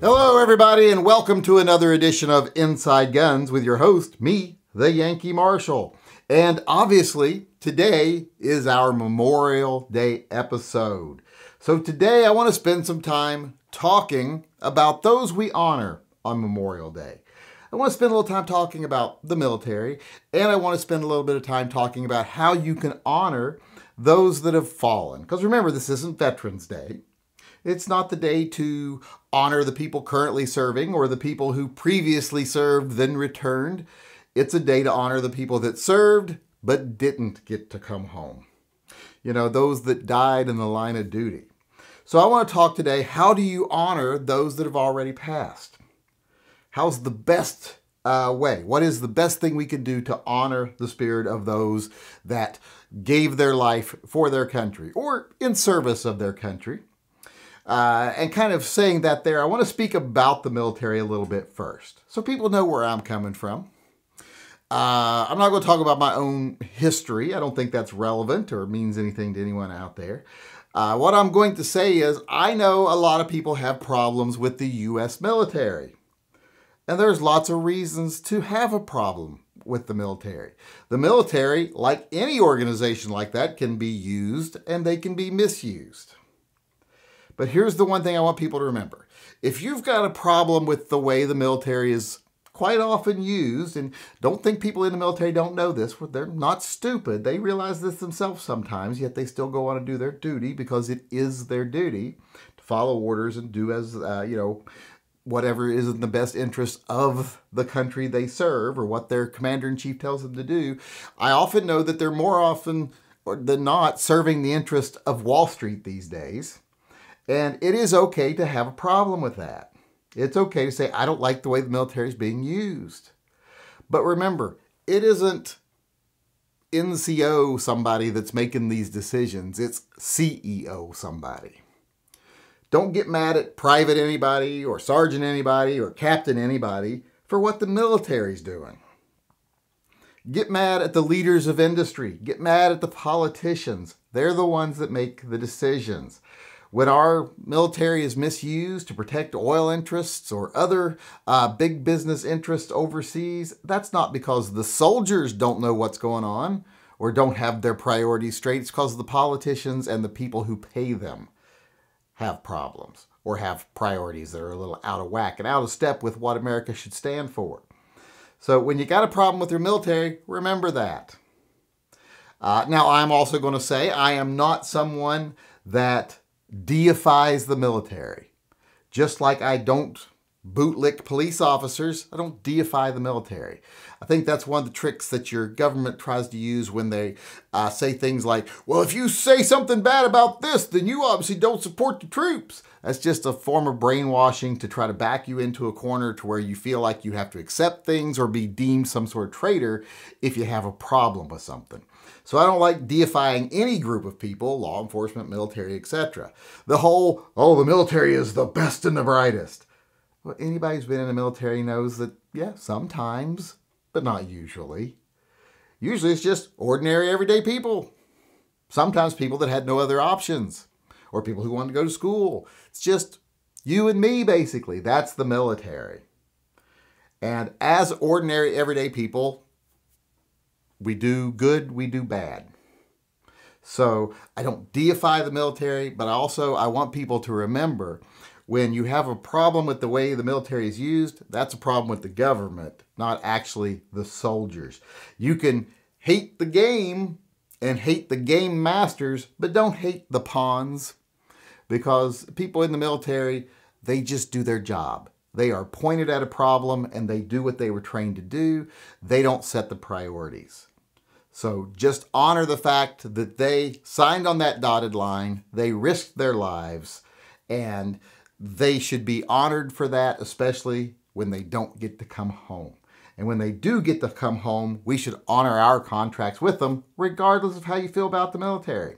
Hello, everybody, and welcome to another edition of Inside Guns with your host, me, the Yankee Marshal. And obviously, today is our Memorial Day episode. So today I want to spend some time talking about those we honor on Memorial Day. I want to spend a little time talking about the military, and I want to spend a little bit of time talking about how you can honor those that have fallen. Because remember, this isn't Veterans Day. It's not the day to honor the people currently serving or the people who previously served then returned. It's a day to honor the people that served but didn't get to come home. You know, those that died in the line of duty. So I want to talk today, how do you honor those that have already passed? How's the best way? What is the best thing we can do to honor the spirit of those that gave their life for their country or in service of their country? And kind of saying that there, I want to speak about the military a little bit first, so people know where I'm coming from. I'm not going to talk about my own history. I don't think that's relevant or means anything to anyone out there. What I'm going to say is I know a lot of people have problems with the U.S. military. And there's lots of reasons to have a problem with the military. The military, like any organization like that, can be used and they can be misused. But here's the one thing I want people to remember. If you've got a problem with the way the military is quite often used, and don't think people in the military don't know this, they're not stupid. They realize this themselves sometimes, yet they still go on and do their duty because it is their duty to follow orders and do as, whatever is in the best interest of the country they serve or what their commander-in-chief tells them to do. I often know that they're more often than not serving the interest of Wall Street these days. And it is okay to have a problem with that. It's okay to say, I don't like the way the military is being used. But remember, it isn't NCO somebody that's making these decisions. It's CEO somebody. Don't get mad at private anybody or sergeant anybody or captain anybody for what the military's doing. Get mad at the leaders of industry. Get mad at the politicians. They're the ones that make the decisions. When our military is misused to protect oil interests or other big business interests overseas, that's not because the soldiers don't know what's going on or don't have their priorities straight. It's because the politicians and the people who pay them have problems or have priorities that are a little out of whack and out of step with what America should stand for. So when you got a problem with your military, remember that. Now, I'm also going to say I am not someone that deifies the military. Just like I don't bootlick police officers, I don't deify the military. I think that's one of the tricks that your government tries to use when they say things like, well, if you say something bad about this, then you obviously don't support the troops. That's just a form of brainwashing to try to back you into a corner to where you feel like you have to accept things or be deemed some sort of traitor if you have a problem with something. So I don't like deifying any group of people, law enforcement, military, etc. The whole, oh, the military is the best and the brightest. Well, anybody who's been in the military knows that, yeah, sometimes, but not usually. Usually it's just ordinary, everyday people. Sometimes people that had no other options, or people who wanted to go to school. It's just you and me, basically. That's the military. And as ordinary, everyday people, we do good, we do bad. So I don't deify the military, but I want people to remember when you have a problem with the way the military is used, that's a problem with the government, not actually the soldiers. You can hate the game and hate the game masters, but don't hate the pawns, because people in the military, they just do their job. They are pointed at a problem and they do what they were trained to do. They don't set the priorities. So just honor the fact that they signed on that dotted line, they risked their lives, and they should be honored for that, especially when they don't get to come home. And when they do get to come home, we should honor our contracts with them, regardless of how you feel about the military.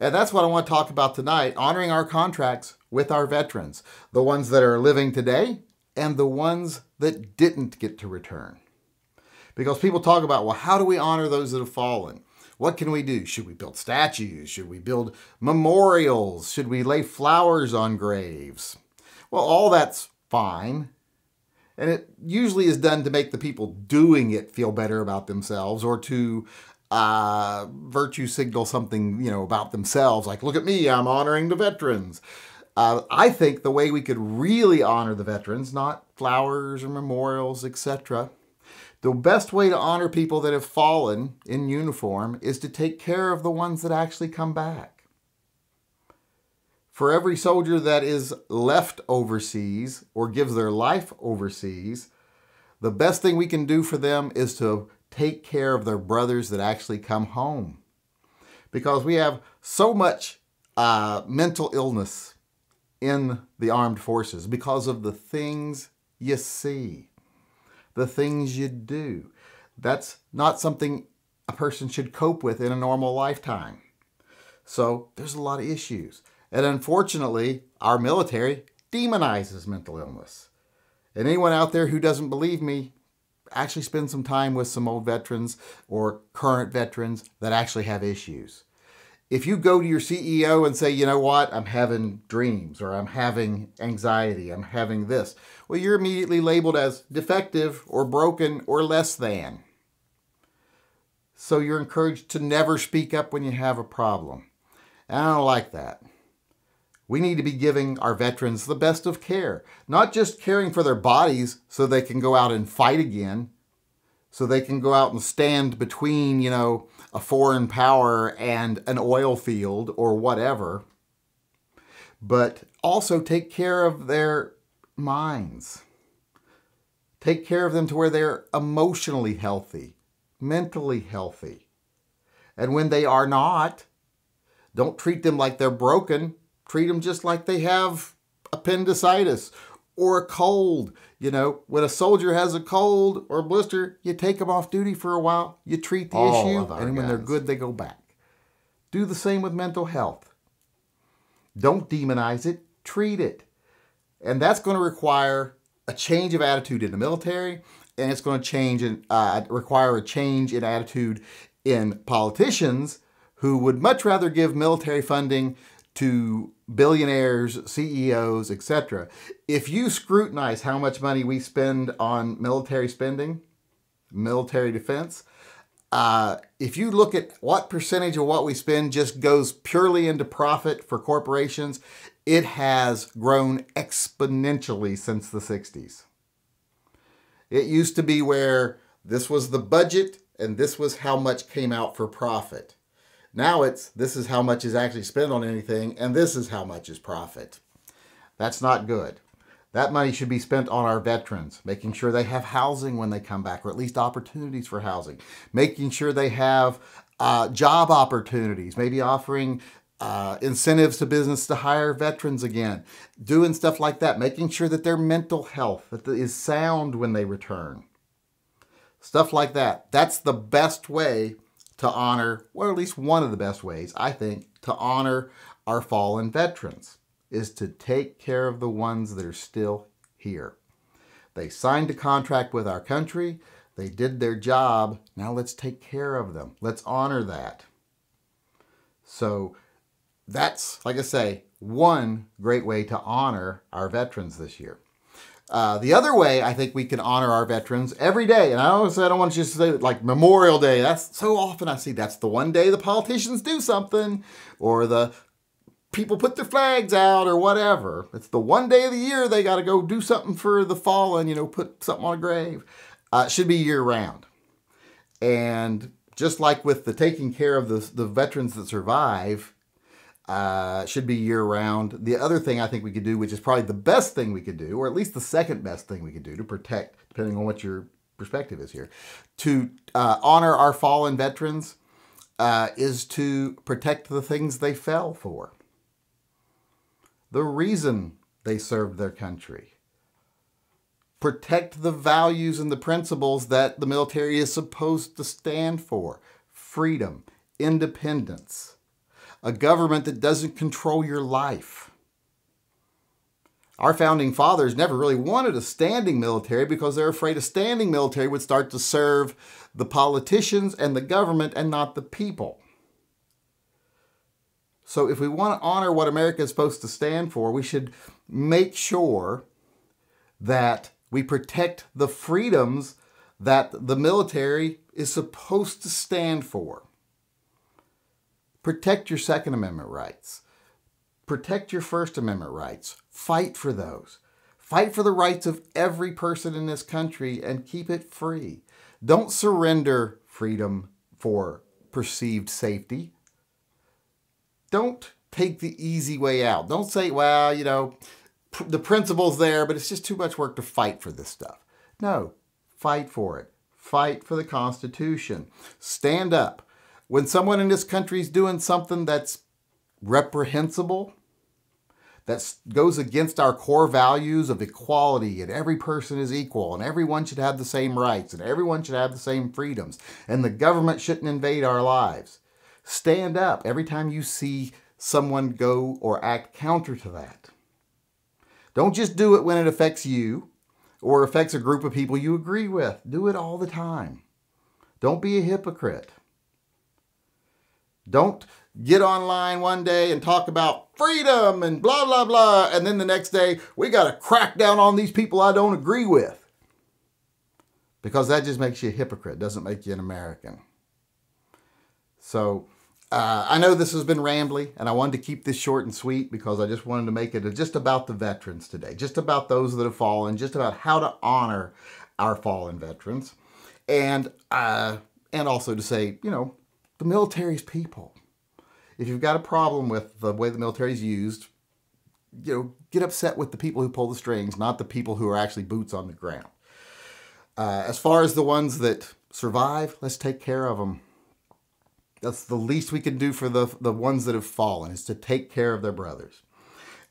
And that's what I want to talk about tonight, honoring our contracts with our veterans, the ones that are living today and the ones that didn't get to return. Because people talk about, well, how do we honor those that have fallen? What can we do? Should we build statues? Should we build memorials? Should we lay flowers on graves? Well, all that's fine. And it usually is done to make the people doing it feel better about themselves, or to virtue signal something, about themselves. Like, look at me, I'm honoring the veterans. I think the way we could really honor the veterans, not flowers or memorials, etc., the best way to honor people that have fallen in uniform is to take care of the ones that actually come back. For every soldier that is left overseas or gives their life overseas, the best thing we can do for them is to take care of their brothers that actually come home. Because we have so much mental illness in the armed forces because of the things you see, the things you do. That's not something a person should cope with in a normal lifetime. So there's a lot of issues. And unfortunately, our military demonizes mental illness. And anyone out there who doesn't believe me, actually spend some time with some old veterans or current veterans that actually have issues. If you go to your CEO and say, you know what, I'm having dreams, or I'm having anxiety, I'm having this, well, you're immediately labeled as defective or broken or less than. So you're encouraged to never speak up when you have a problem. And I don't like that. We need to be giving our veterans the best of care, not just caring for their bodies so they can go out and fight again, so they can go out and stand between, a foreign power and an oil field or whatever, but also take care of their minds. Take care of them to where they're emotionally healthy, mentally healthy. And when they are not, don't treat them like they're broken. Treat them just like they have appendicitis or a cold. When a soldier has a cold or a blister, you take them off duty for a while, you treat the issue, and when they're good, they go back. Do the same with mental health. Don't demonize it, treat it. And that's going to require a change of attitude in the military, and it's going to require a change in attitude in politicians who would much rather give military funding to billionaires, CEOs, etc. If you scrutinize how much money we spend on military spending, military defense, if you look at what percentage of what we spend just goes purely into profit for corporations, it has grown exponentially since the 60s. It used to be where this was the budget and this was how much came out for profit. Now this is how much is actually spent on anything, and this is how much is profit. That's not good. That money should be spent on our veterans, making sure they have housing when they come back, or at least opportunities for housing. Making sure they have job opportunities, maybe offering incentives to business to hire veterans again. Doing stuff like that, making sure that their mental health is sound when they return. Stuff like that. That's the best way to honor, or at least one of the best ways, I think, to honor our fallen veterans, is to take care of the ones that are still here. They signed a contract with our country. They did their job. Now let's take care of them. Let's honor that. So that's, like I say, one great way to honor our veterans this year. The other way I think we can honor our veterans every day, and I don't want to just say like Memorial Day. That's so often I see that's the one day the politicians do something, or the people put their flags out, or whatever. It's the one day of the year they got to go do something for the fallen, put something on a grave. It should be year round. And just like with the taking care of the veterans that survive, should be year-round. The other thing I think we could do, which is probably the best thing we could do, or at least the second best thing we could do to protect, depending on what your perspective is here, to honor our fallen veterans, is to protect the things they fell for. The reason they served their country. Protect the values and the principles that the military is supposed to stand for. Freedom, independence. A government that doesn't control your life. Our founding fathers never really wanted a standing military because they're afraid a standing military would start to serve the politicians and the government and not the people. So if we want to honor what America is supposed to stand for, we should make sure that we protect the freedoms that the military is supposed to stand for. Protect your Second Amendment rights. Protect your First Amendment rights. Fight for those. Fight for the rights of every person in this country and keep it free. Don't surrender freedom for perceived safety. Don't take the easy way out. Don't say, well, you know, the principle's there, but it's just too much work to fight for this stuff. No, fight for it. Fight for the Constitution. Stand up. When someone in this country is doing something that's reprehensible, that goes against our core values of equality and every person is equal and everyone should have the same rights and everyone should have the same freedoms and the government shouldn't invade our lives, stand up every time you see someone go or act counter to that. Don't just do it when it affects you or affects a group of people you agree with. Do it all the time. Don't be a hypocrite. Don't get online one day and talk about freedom and blah, blah, blah, and then the next day, we got to crack down on these people I don't agree with. Because that just makes you a hypocrite, doesn't make you an American. So, I know this has been rambly, and I wanted to keep this short and sweet because I just wanted to make it just about the veterans today, just about those that have fallen, just about how to honor our fallen veterans, and also to say, you know, the military's people. If you've got a problem with the way the military's used, you know, get upset with the people who pull the strings, not the people who are actually boots on the ground. As far as the ones that survive, let's take care of them. That's the least we can do for the ones that have fallen, is to take care of their brothers.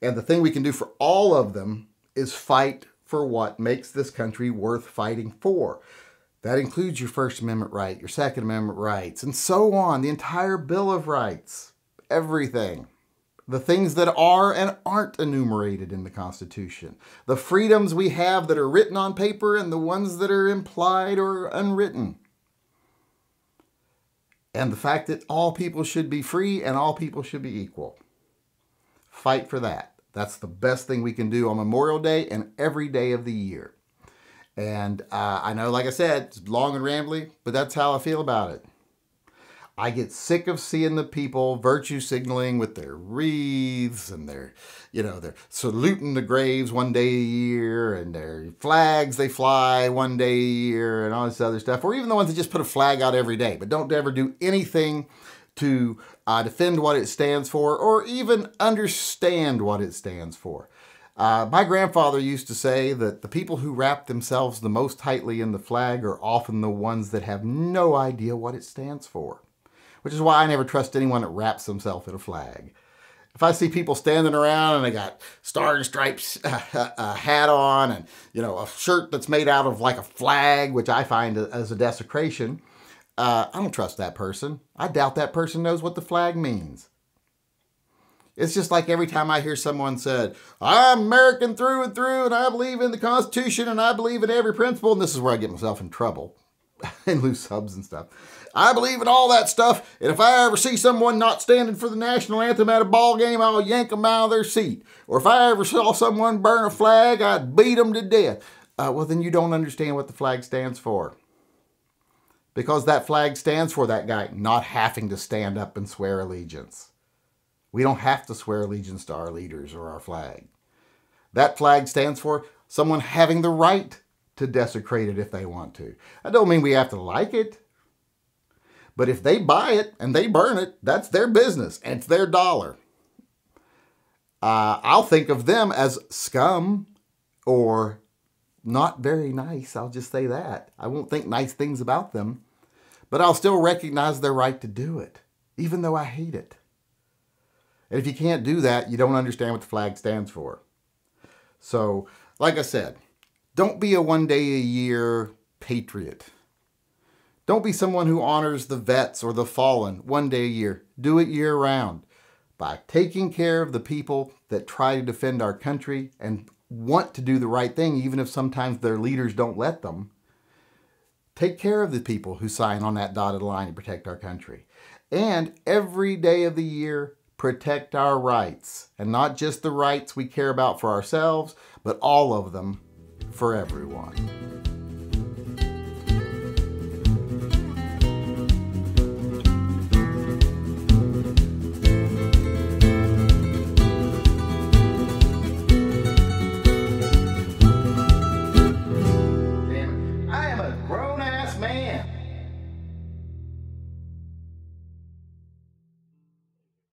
And the thing we can do for all of them is fight for what makes this country worth fighting for. That includes your First Amendment right, your Second Amendment rights, and so on. The entire Bill of Rights. Everything. The things that are and aren't enumerated in the Constitution. The freedoms we have that are written on paper and the ones that are implied or unwritten. And the fact that all people should be free and all people should be equal. Fight for that. That's the best thing we can do on Memorial Day and every day of the year. And I know, like I said, it's long and rambly, but that's how I feel about it. I get sick of seeing the people virtue signaling with their wreaths and their, you know, they're saluting the graves one day a year and their flags they fly one day a year and all this other stuff. Or even the ones that just put a flag out every day, but don't ever do anything to defend what it stands for or even understand what it stands for. My grandfather used to say that the people who wrap themselves the most tightly in the flag are often the ones that have no idea what it stands for. Which is why I never trust anyone that wraps themselves in a flag. If I see people standing around and they got Star and Stripes hat on and, you know, a shirt that's made out of like a flag, which I find as a desecration, I don't trust that person. I doubt that person knows what the flag means. It's just like every time I hear someone said, I'm American through and I believe in the Constitution and I believe in every principle, and this is where I get myself in trouble and lose subs and stuff. I believe in all that stuff, and if I ever see someone not standing for the national anthem at a ball game, I'll yank them out of their seat. Or if I ever saw someone burn a flag, I'd beat them to death. Well, then you don't understand what the flag stands for. Because that flag stands for that guy not having to stand up and swear allegiance. We don't have to swear allegiance to our leaders or our flag. That flag stands for someone having the right to desecrate it if they want to. That don't mean we have to like it. But if they buy it and they burn it, that's their business and it's their dollar. I'll think of them as scum or not very nice. I'll just say that. I won't think nice things about them, but I'll still recognize their right to do it, even though I hate it. And if you can't do that, you don't understand what the flag stands for. So, like I said, don't be a one-day-a-year patriot. Don't be someone who honors the vets or the fallen one day a year. Do it year-round by taking care of the people that try to defend our country and want to do the right thing, even if sometimes their leaders don't let them. Take care of the people who sign on that dotted line to protect our country. And every day of the year, protect our rights, and not just the rights we care about for ourselves, but all of them for everyone.